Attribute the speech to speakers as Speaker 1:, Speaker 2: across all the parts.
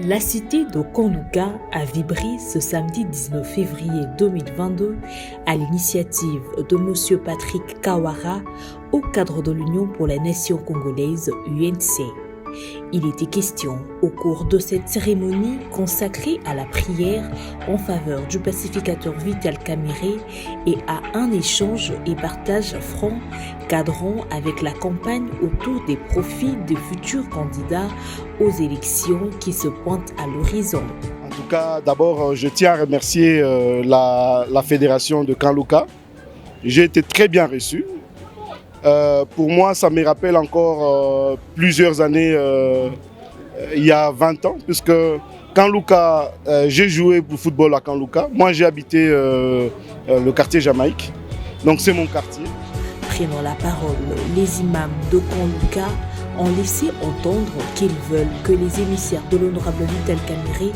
Speaker 1: La cité de Kanlouka a vibré ce samedi 19 février 2022 à l'initiative de M. Patrick Kawara au cadre de l'Union pour la nation congolaise UNC. Il était question au cours de cette cérémonie consacrée à la prière en faveur du pacificateur Vital Kamerhe et à un échange et partage franc cadrant avec la campagne autour des profils des futurs candidats aux élections qui se pointent à l'horizon.
Speaker 2: En tout cas, d'abord, je tiens à remercier la fédération de Kanlouka. J'ai été très bien reçu. Pour moi, ça me rappelle encore plusieurs années, il y a 20 ans, puisque Kanlouka, j'ai joué pour football à Kanlouka. Moi, j'ai habité le quartier Jamaïque, donc c'est mon quartier.
Speaker 1: Prenant la parole, les imams de Kanlouka ont laissé entendre qu'ils veulent que les émissaires de l'honorable Vital Kamerhe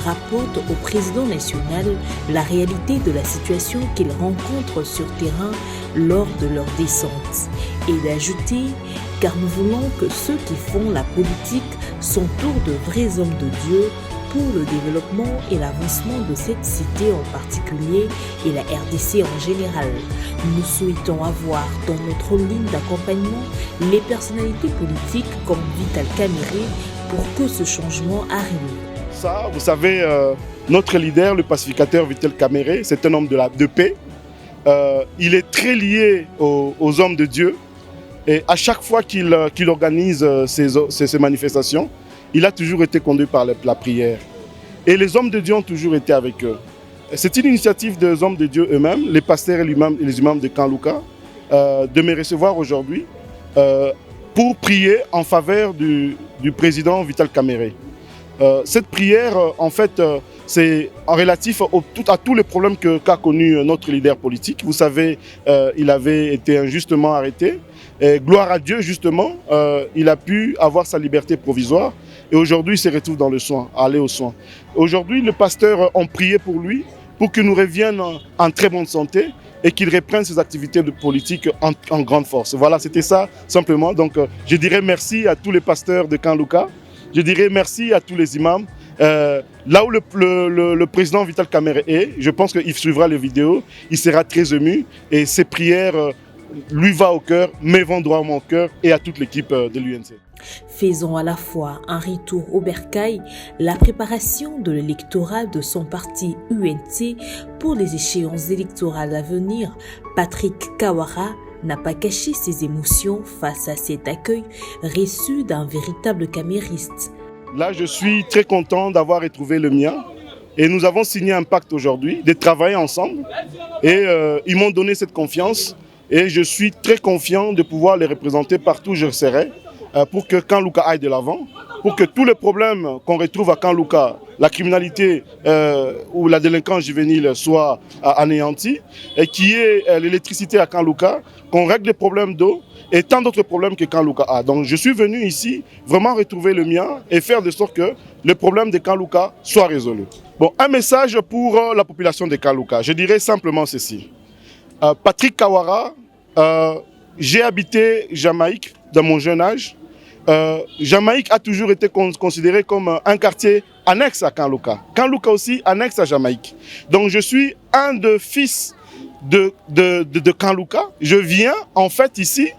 Speaker 1: rapportent au président national la réalité de la situation qu'ils rencontrent sur terrain lors de leur descente. Et d'ajouter, car nous voulons que ceux qui font la politique s'entourent de vrais hommes de Dieu pour le développement et l'avancement de cette cité en particulier et la RDC en général. Nous souhaitons avoir dans notre ligne d'accompagnement les personnalités politiques comme Vital Kamerhe pour que ce changement arrive.
Speaker 2: Ça, vous savez, notre leader, le pacificateur Vital Kamerhe, c'est un homme de paix. Il est très lié aux hommes de Dieu et à chaque fois qu'il organise ces manifestations, il a toujours été conduit par la prière. Et les hommes de Dieu ont toujours été avec eux. C'est une initiative des hommes de Dieu eux-mêmes, les pasteurs et les imams de Kanlouka, de me recevoir aujourd'hui pour prier en faveur du président Vital Kamerhe. Cette prière, en fait, c'est en relatif à tous les problèmes qu'a connu notre leader politique. Vous savez, il avait été injustement arrêté. Et gloire à Dieu, justement, il a pu avoir sa liberté provisoire. Et aujourd'hui, il se retrouve dans le soin, aller aux soins. Aujourd'hui, les pasteurs ont prié pour lui, pour qu'il nous revienne en très bonne santé et qu'il reprenne ses activités de politique en grande force. Voilà, c'était ça, simplement. Donc, je dirais merci à tous les pasteurs de Kanlouka. Je dirais merci à tous les imams. Là où le président Vital Kamerhe est, je pense qu'il suivra les vidéos, il sera très ému et ses prières lui vont au cœur, me vont droit à mon cœur et à toute l'équipe de l'UNC.
Speaker 1: Faisons à la fois un retour au bercail, la préparation de l'électorat de son parti UNC pour les échéances électorales à venir. Patrick Kawara n'a pas caché ses émotions face à cet accueil reçu d'un véritable camériste.
Speaker 2: Là, je suis très content d'avoir retrouvé le mien et nous avons signé un pacte aujourd'hui, de travailler ensemble et ils m'ont donné cette confiance et je suis très confiant de pouvoir les représenter partout où je serai pour que Kanlouka aille de l'avant, pour que tous les problèmes qu'on retrouve à Kanlouka, la criminalité ou la délinquance juvénile soient anéantis et qu'il y ait l'électricité à Kanlouka, qu'on règle les problèmes d'eau et tant d'autres problèmes que Kanlouka a. Donc je suis venu ici vraiment retrouver le mien et faire de sorte que le problème de Kanlouka soit résolu. Bon, un message pour la population de Kanlouka. Je dirais simplement ceci. Patrick Kawara, j'ai habité Jamaïque dans mon jeune âge. Jamaïque a toujours été considéré comme un quartier annexe à Kanlouka. Kanlouka aussi annexe à Jamaïque. Donc je suis un des fils de Kanlouka. Je viens en fait ici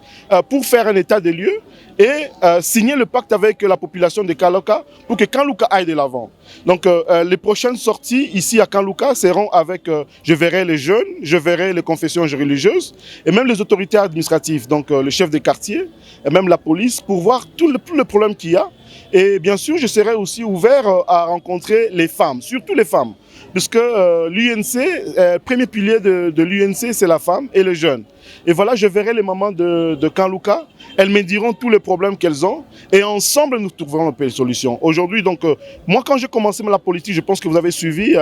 Speaker 2: pour faire un état des lieux et signer le pacte avec la population de Kanlouka pour que Kanlouka aille de l'avant. Donc les prochaines sorties ici à Kanlouka seront avec, je verrai les jeunes, je verrai les confessions religieuses et même les autorités administratives, donc le chef de quartier et même la police pour voir tous les problèmes qu'il y a. Et bien sûr, je serai aussi ouvert à rencontrer les femmes, surtout les femmes. Puisque l'UNC, premier pilier de l'UNC, c'est la femme et les jeunes. Et voilà, je verrai les mamans de Kanlouka. Elles me diront tous les problèmes qu'elles ont. Et ensemble, nous trouverons une solution. Aujourd'hui, donc, moi, quand j'ai commencé la politique, je pense que vous avez suivi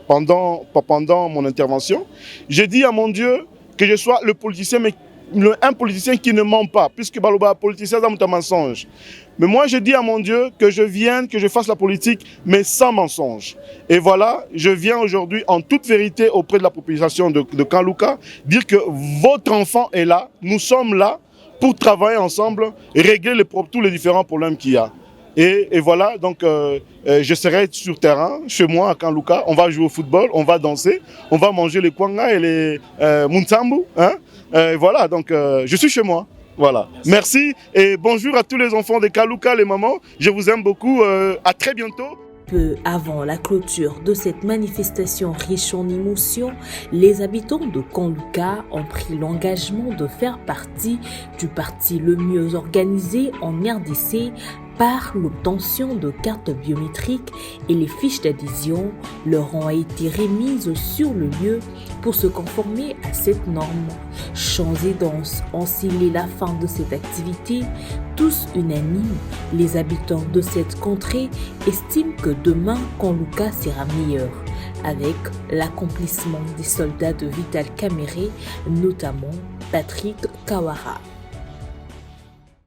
Speaker 2: pendant mon intervention, j'ai dit à mon Dieu que je sois le politicien, mais un politicien qui ne ment pas, puisque Baloba, politicien, c'est un mensonge. Mais moi, je dis à mon Dieu que je vienne, que je fasse la politique, mais sans mensonge. Et voilà, je viens aujourd'hui en toute vérité auprès de la population de Kanlouka, dire que votre enfant est là, nous sommes là pour travailler ensemble et régler tous les différents problèmes qu'il y a. Et voilà, donc je serai sur terrain, chez moi à Kanluka. On va jouer au football, on va danser, on va manger les kwanga et les muntambu. Hein? Voilà, donc je suis chez moi. Voilà. Merci et bonjour à tous les enfants de Kanluka, les mamans. Je vous aime beaucoup. À très bientôt.
Speaker 1: Peu avant la clôture de cette manifestation riche en émotions, les habitants de Kanluka ont pris l'engagement de faire partie du parti le mieux organisé en RDC par l'obtention de cartes biométriques et les fiches d'adhésion leur ont été remises sur le lieu pour se conformer à cette norme. Chants et danses ont scellé la fin de cette activité. Tous unanimes, les habitants de cette contrée estiment que demain, Kanluka sera meilleur, avec l'accomplissement des soldats de Vital Kamerhe, notamment Patrick Kawara.